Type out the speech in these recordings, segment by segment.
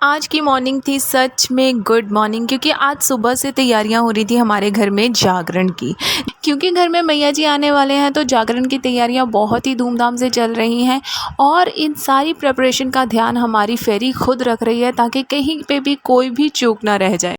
आज की मॉर्निंग थी सच में गुड मॉर्निंग, क्योंकि आज सुबह से तैयारियां हो रही थी हमारे घर में जागरण की। क्योंकि घर में मैया जी आने वाले हैं तो जागरण की तैयारियां बहुत ही धूमधाम से चल रही हैं। और इन सारी प्रिपरेशन का ध्यान हमारी फेरी खुद रख रही है ताकि कहीं पे भी कोई भी चूक ना रह जाए।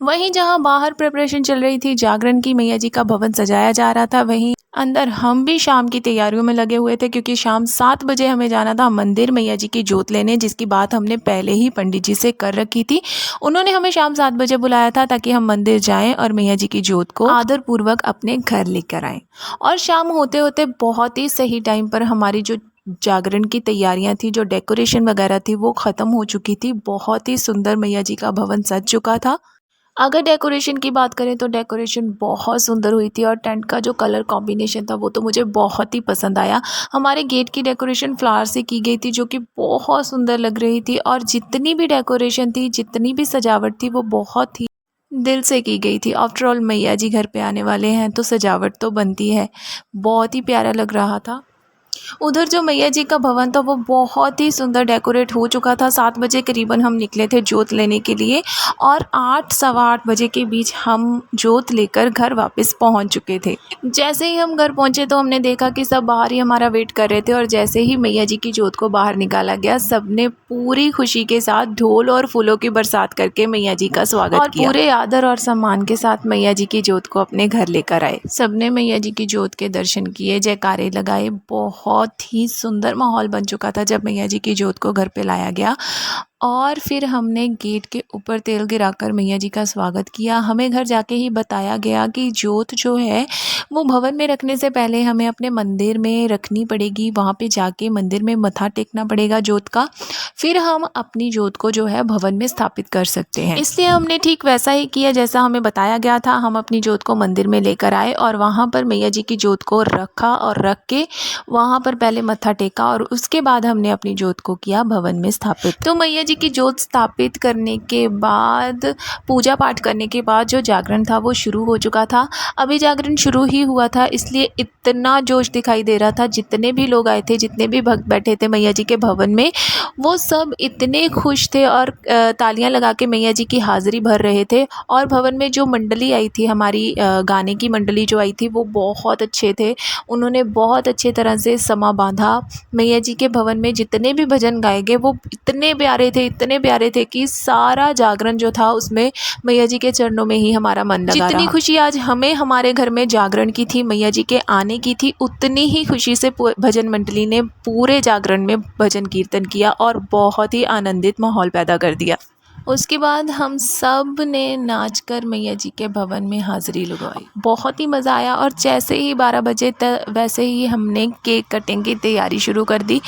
वहीं जहां बाहर प्रिपरेशन चल रही थी जागरण की, मैया जी का भवन सजाया जा रहा था, वहीं अंदर हम भी शाम की तैयारियों में लगे हुए थे, क्योंकि शाम 7 बजे हमें जाना था मंदिर मैया जी की जोत लेने, जिसकी बात हमने पहले ही पंडित जी से कर रखी थी। उन्होंने हमें शाम 7 बजे बुलाया था ताकि हम मंदिर जाएं और मैया जी की जोत को आदर पूर्वक अपने घर लेकर आएं। और शाम होते होते बहुत ही सही टाइम पर हमारी जो जागरण की तैयारियां थी, जो डेकोरेशन वगैरह थी, वो ख़त्म हो चुकी थी। बहुत ही सुंदर मैया जी का भवन सज चुका था। अगर डेकोरेशन की बात करें तो डेकोरेशन बहुत सुंदर हुई थी, और टेंट का जो कलर कॉम्बिनेशन था वो तो मुझे बहुत ही पसंद आया। हमारे गेट की डेकोरेशन फ्लावर से की गई थी, जो कि बहुत सुंदर लग रही थी। और जितनी भी डेकोरेशन थी, जितनी भी सजावट थी, वो बहुत ही दिल से की गई थी। आफ्टर ऑल मैया जी घर पे आने वाले हैं तो सजावट तो बनती है। बहुत ही प्यारा लग रहा था। उधर जो मैया जी का भवन था वो बहुत ही सुंदर डेकोरेट हो चुका था। 7 बजे करीबन हम निकले थे जोत लेने के लिए, और 8 सवा 8 बजे के बीच हम जोत लेकर घर वापस पहुंच चुके थे। जैसे ही हम घर पहुंचे तो हमने देखा कि सब बाहर ही हमारा वेट कर रहे थे, और जैसे ही मैया जी की जोत को बाहर निकाला गया, सबने पूरी खुशी के साथ ढोल और फूलों की बरसात करके मैया जी का स्वागत किया, और पूरे आदर और सम्मान के साथ मैया जी की जोत को अपने घर लेकर आए। सबने मैया जी की जोत के दर्शन किए, जयकारे लगाए। बहुत ही सुंदर माहौल बन चुका था जब मैया जी की जोत को घर पे लाया गया। और फिर हमने गेट के ऊपर तेल गिराकर मैया जी का स्वागत किया। हमें घर जाके ही बताया गया कि जोत जो है वो भवन में रखने से पहले हमें अपने मंदिर में रखनी पड़ेगी। वहाँ पे जाके मंदिर में मत्था टेकना पड़ेगा जोत का, फिर हम अपनी जोत को जो है भवन में स्थापित कर सकते हैं। इसलिए हमने ठीक वैसा ही किया जैसा हमें बताया गया था। हम अपनी जोत को मंदिर में लेकर आए और वहाँ पर मैया जी की जोत को रखा, और रख के वहाँ पर पहले मत्था टेका, और उसके बाद हमने अपनी जोत को किया भवन में स्थापित। तो मैया जी की जोत स्थापित करने के बाद, पूजा पाठ करने के बाद जो जागरण था वो शुरू हो चुका था। अभी जागरण शुरू ही हुआ था, इसलिए इतना जोश दिखाई दे रहा था। जितने भी लोग आए थे, जितने भी भक्त बैठे थे मैया जी के भवन में, वो सब इतने खुश थे और तालियां लगा के मैया जी की हाजिरी भर रहे थे। और भवन में जो मंडली आई थी, हमारी गाने की मंडली जो आई थी, वो बहुत अच्छे थे। उन्होंने बहुत अच्छे तरह से समा बांधा। मैया जी के भवन में जितने भी भजन गाए गए वो इतने प्यारे थे, इतने प्यारे थे कि सारा जागरण जो था उसमें मैया जी के चरणों में ही हमारा मन लगा रहा। जितनी खुशी आज हमें हमारे घर में जागरण की थी, मैया जी के आने की थी, उतनी ही खुशी से भजन मंडली ने पूरे जागरण में भजन कीर्तन किया और बहुत ही आनंदित माहौल पैदा कर दिया। उसके बाद हम सब ने नाचकर मैया जी के भवन में हाज़िरी लगवाई। बहुत ही मज़ा आया। और जैसे ही 12 बजे वैसे ही हमने केक कटिंग की तैयारी शुरू कर दी।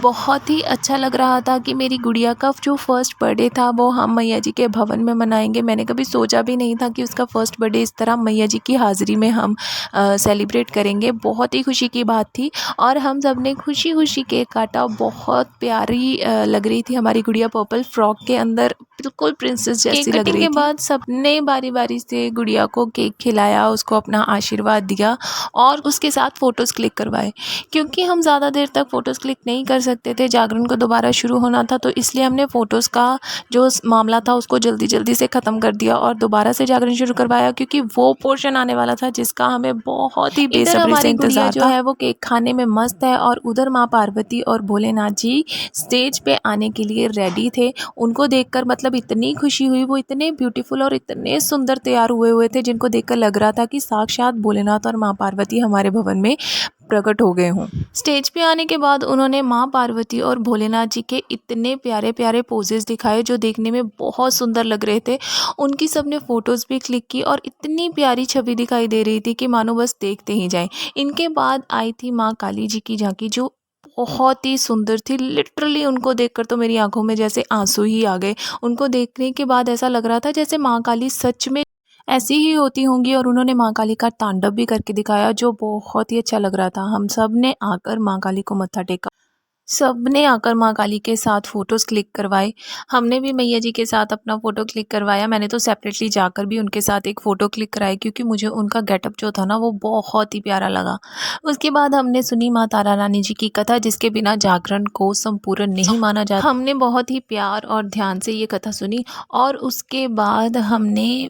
बहुत ही अच्छा लग रहा था कि मेरी गुड़िया का जो फर्स्ट बर्थडे था वो हम मैया जी के भवन में मनाएंगे। मैंने कभी सोचा भी नहीं था कि उसका फर्स्ट बर्थडे इस तरह मैया जी की हाज़िरी में हम सेलिब्रेट करेंगे। बहुत ही खुशी की बात थी, और हम सब ने खुशी खुशी केक काटा। बहुत प्यारी लग रही थी हमारी गुड़िया, पर्पल फ्रॉक के अंदर बिल्कुल प्रिंसेस जैसी लग रही थी। केक कटिंग के बाद सबने बारी बारी से गुड़िया को केक खिलाया, उसको अपना आशीर्वाद दिया, और उसके साथ फ़ोटोज़ क्लिक करवाए। क्योंकि हम ज़्यादा देर तक फ़ोटोज़ क्लिक नहीं कर सकते थे, जागरण को दोबारा शुरू होना था, तो इसलिए हमने फ़ोटोज़ का जो मामला था उसको जल्दी जल्दी से ख़त्म कर दिया और दोबारा से जागरण शुरू करवाया, क्योंकि वो पोर्शन आने वाला था जिसका हमें बहुत ही बेसब्री से इंतज़ार था। जो है वो केक खाने में मस्त है, और उधर माँ पार्वती और भोलेनाथ जी स्टेज पे आने के लिए रेडी थे। उनको देखकर मतलब इतनी खुशी हुई, वो इतने ब्यूटीफुल और इतने सुंदर तैयार हुए हुए थे, जिनको देखकर लग रहा था कि साक्षात भोलेनाथ और माँ पार्वती हमारे भवन में प्रकट हो गए हों। स्टेज पे आने के बाद उन्होंने माँ पार्वती और भोलेनाथ जी के इतने प्यारे प्यारे पोजेस दिखाए, जो देखने में बहुत सुंदर लग रहे थे। उनकी सबने फ़ोटोज़ भी क्लिक की, और इतनी प्यारी छवि दिखाई दे रही थी कि मानो बस देखते ही जाएं। इनके बाद आई थी माँ काली जी की झांकी, जो बहुत ही सुंदर थी। लिटरली उनको देखकर तो मेरी आंखों में जैसे आंसू ही आ गए। उनको देखने के बाद ऐसा लग रहा था जैसे माँ काली सच में ऐसी ही होती होंगी, और उन्होंने माँ काली का तांडव भी करके दिखाया, जो बहुत ही अच्छा लग रहा था। हम सब ने आकर माँ काली को मत्था टेका। सबने आकर माँ काली के साथ फ़ोटोज़ क्लिक करवाए। हमने भी मैया जी के साथ अपना फ़ोटो क्लिक करवाया। मैंने तो सेपरेटली जाकर भी उनके साथ एक फ़ोटो क्लिक कराई क्योंकि मुझे उनका गेटअप जो था ना वो बहुत ही प्यारा लगा। उसके बाद हमने सुनी माँ तारा रानी जी की कथा जिसके बिना जागरण को संपूर्ण नहीं माना जाता। हमने बहुत ही प्यार और ध्यान से ये कथा सुनी और उसके बाद हमने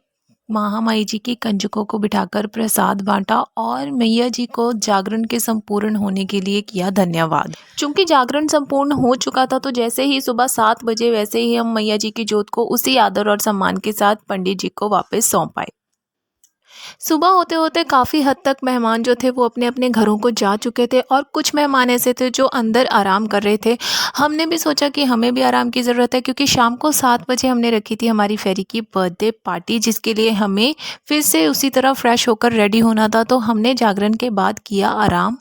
महामाई जी के कंजकों को बिठाकर प्रसाद बाँटा और मैया जी को जागरण के संपूर्ण होने के लिए किया धन्यवाद। चूँकि जागरण संपूर्ण हो चुका था तो जैसे ही सुबह 7 बजे वैसे ही हम मैया जी की जोत को उसी आदर और सम्मान के साथ पंडित जी को वापस सौंप आए। सुबह होते-होते काफ़ी हद तक मेहमान जो थे वो अपने-अपने घरों को जा चुके थे और कुछ मेहमान ऐसे थे जो अंदर आराम कर रहे थे। हमने भी सोचा कि हमें भी आराम की ज़रूरत है क्योंकि शाम को 7 बजे हमने रखी थी हमारी फेरी की बर्थडे पार्टी जिसके लिए हमें फिर से उसी तरह फ्रेश होकर रेडी होना था। तो हमने जागरण के बाद किया आराम।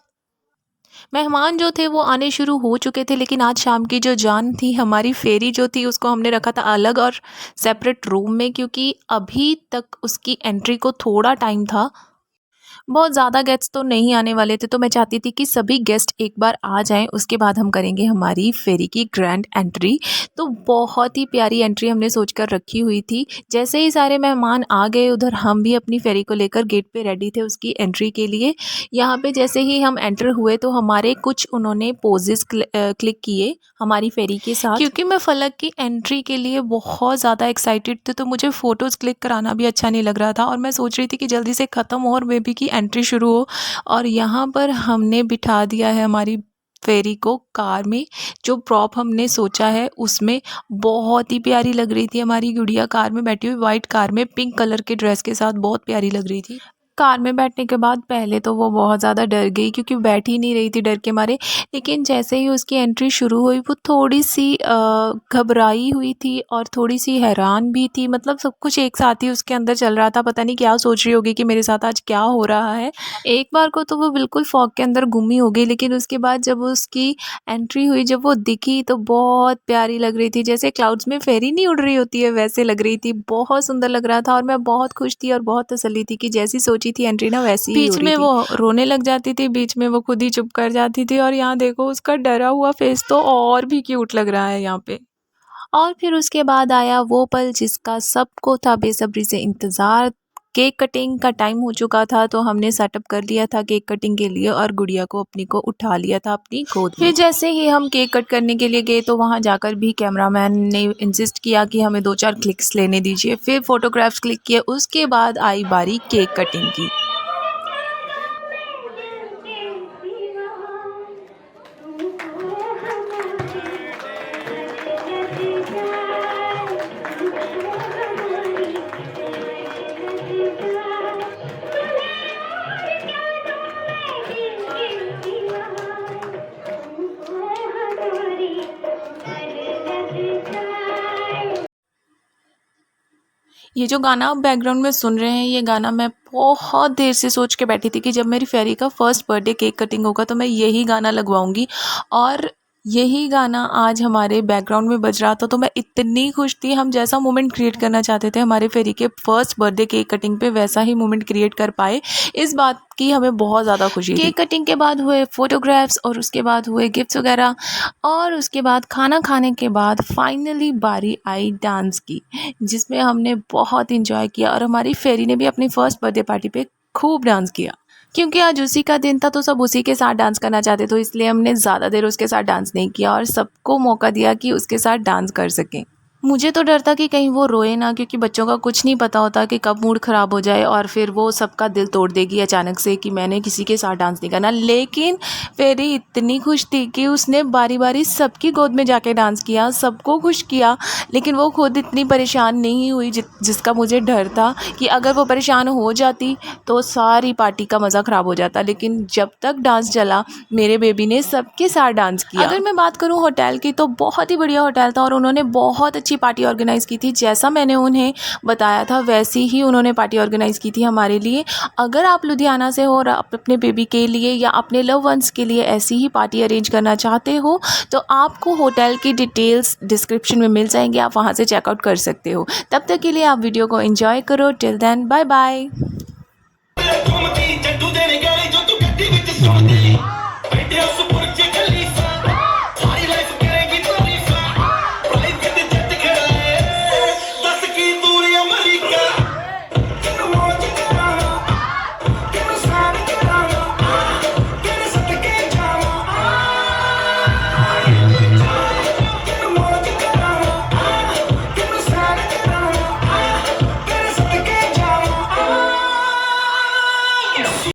मेहमान जो थे वो आने शुरू हो चुके थे लेकिन आज शाम की जो जान थी हमारी फेरी जो थी उसको हमने रखा था अलग और सेपरेट रूम में क्योंकि अभी तक उसकी एंट्री को थोड़ा टाइम था। बहुत ज़्यादा गेस्ट तो नहीं आने वाले थे तो मैं चाहती थी कि सभी गेस्ट एक बार आ जाएं उसके बाद हम करेंगे हमारी फेरी की ग्रैंड एंट्री। तो बहुत ही प्यारी एंट्री हमने सोचकर रखी हुई थी। जैसे ही सारे मेहमान आ गए उधर हम भी अपनी फेरी को लेकर गेट पे रेडी थे उसकी एंट्री के लिए। यहाँ पे जैसे ही हम एंटर हुए तो हमारे कुछ उन्होंने पोजेस क्लिक किए हमारी फेरी के साथ क्योंकि मैं फलक की एंट्री के लिए बहुत ज़्यादा एक्साइटेड थी तो मुझे फ़ोटोज़ क्लिक कराना भी अच्छा नहीं लग रहा था और मैं सोच रही थी कि जल्दी से ख़त्म हो और बेबी की एंट्री शुरू हो। और यहाँ पर हमने बिठा दिया है हमारी फेरी को कार में। जो प्रॉप हमने सोचा है उसमें बहुत ही प्यारी लग रही थी हमारी गुड़िया कार में बैठी हुई वाइट कार में पिंक कलर के ड्रेस के साथ बहुत प्यारी लग रही थी। कार में बैठने के बाद पहले तो वो बहुत ज़्यादा डर गई क्योंकि बैठ ही नहीं रही थी डर के मारे। लेकिन जैसे ही उसकी एंट्री शुरू हुई वो थोड़ी सी घबराई हुई थी और थोड़ी सी हैरान भी थी। मतलब सब कुछ एक साथ ही उसके अंदर चल रहा था। पता नहीं क्या सोच रही होगी कि मेरे साथ आज क्या हो रहा है। एक बार को तो वो बिल्कुल फॉग के अंदर गुमी हो गई लेकिन उसके बाद जब उसकी एंट्री हुई जब वो दिखी तो बहुत प्यारी लग रही थी। जैसे क्लाउड्स में फेरी नहीं उड़ रही होती है वैसे लग रही थी। बहुत सुंदर लग रहा था और मैं बहुत खुश थी और बहुत तसल्ली थी कि जैसी सोची थी एंट्री ना वैसी ही हो रही थी। बीच में वो रोने लग जाती थी, बीच में वो खुद ही चुप कर जाती थी और यहाँ देखो उसका डरा हुआ फेस तो और भी क्यूट लग रहा है यहाँ पे। और फिर उसके बाद आया वो पल जिसका सबको था बेसब्री से इंतज़ार। केक कटिंग का टाइम हो चुका था तो हमने सेटअप कर लिया था केक कटिंग के लिए और गुड़िया को अपनी को उठा लिया था अपनी गोद में। फिर जैसे ही हम केक कट करने के लिए गए तो वहाँ जाकर भी कैमरामैन ने इंसिस्ट किया कि हमें 2-4 क्लिक्स लेने दीजिए। फिर फोटोग्राफ्स क्लिक किए उसके बाद आई बारी केक कटिंग की। ये जो गाना आप बैकग्राउंड में सुन रहे हैं ये गाना मैं बहुत देर से सोच के बैठी थी कि जब मेरी फेरी का फर्स्ट बर्थडे केक कटिंग होगा तो मैं यही गाना लगवाऊंगी और यही गाना आज हमारे बैकग्राउंड में बज रहा था। तो मैं इतनी खुश थी। हम जैसा मोमेंट क्रिएट करना चाहते थे हमारे फेरी के फर्स्ट बर्थडे केक कटिंग पे वैसा ही मोमेंट क्रिएट कर पाए। इस बात की हमें बहुत ज़्यादा खुशी थी। केक कटिंग के बाद हुए फोटोग्राफ्स और उसके बाद हुए गिफ्ट्स वगैरह और उसके बाद खाना खाने के बाद फाइनली बारी आई डांस की जिसमें हमने बहुत इंजॉय किया और हमारी फेरी ने भी अपनी फर्स्ट बर्थडे पार्टी पे खूब डांस किया। क्योंकि आज उसी का दिन था तो सब उसी के साथ डांस करना चाहते तो इसलिए हमने ज़्यादा देर उसके साथ डांस नहीं किया और सबको मौका दिया कि उसके साथ डांस कर सकें। मुझे तो डर था कि कहीं वो रोए ना क्योंकि बच्चों का कुछ नहीं पता होता कि कब मूड ख़राब हो जाए और फिर वो सबका दिल तोड़ देगी अचानक से कि मैंने किसी के साथ डांस नहीं करना। लेकिन फेरी इतनी खुश थी कि उसने बारी बारी सबकी गोद में जाके डांस किया, सबको खुश किया। लेकिन वो खुद इतनी परेशान नहीं हुई जिसका मुझे डर था कि अगर वो परेशान हो जाती तो सारी पार्टी का मज़ा ख़राब हो जाता। लेकिन जब तक डांस चला मेरे बेबी ने सबके साथ डांस किया। अगर मैं बात करूँ होटल की तो बहुत ही बढ़िया होटल था और उन्होंने बहुत अच्छी पार्टी ऑर्गेनाइज़ की थी। जैसा मैंने उन्हें बताया था वैसी ही उन्होंने पार्टी ऑर्गेनाइज़ की थी हमारे लिए। अगर आप लुधियाना से हो और आप अपने बेबी के लिए या अपने लव वंस के लिए ऐसी ही पार्टी अरेंज करना चाहते हो तो आपको होटल की डिटेल्स डिस्क्रिप्शन में मिल जाएंगे, आप वहाँ से चेकआउट कर सकते हो। तब तक के लिए आप वीडियो को एंजॉय करो। Till then bye bye.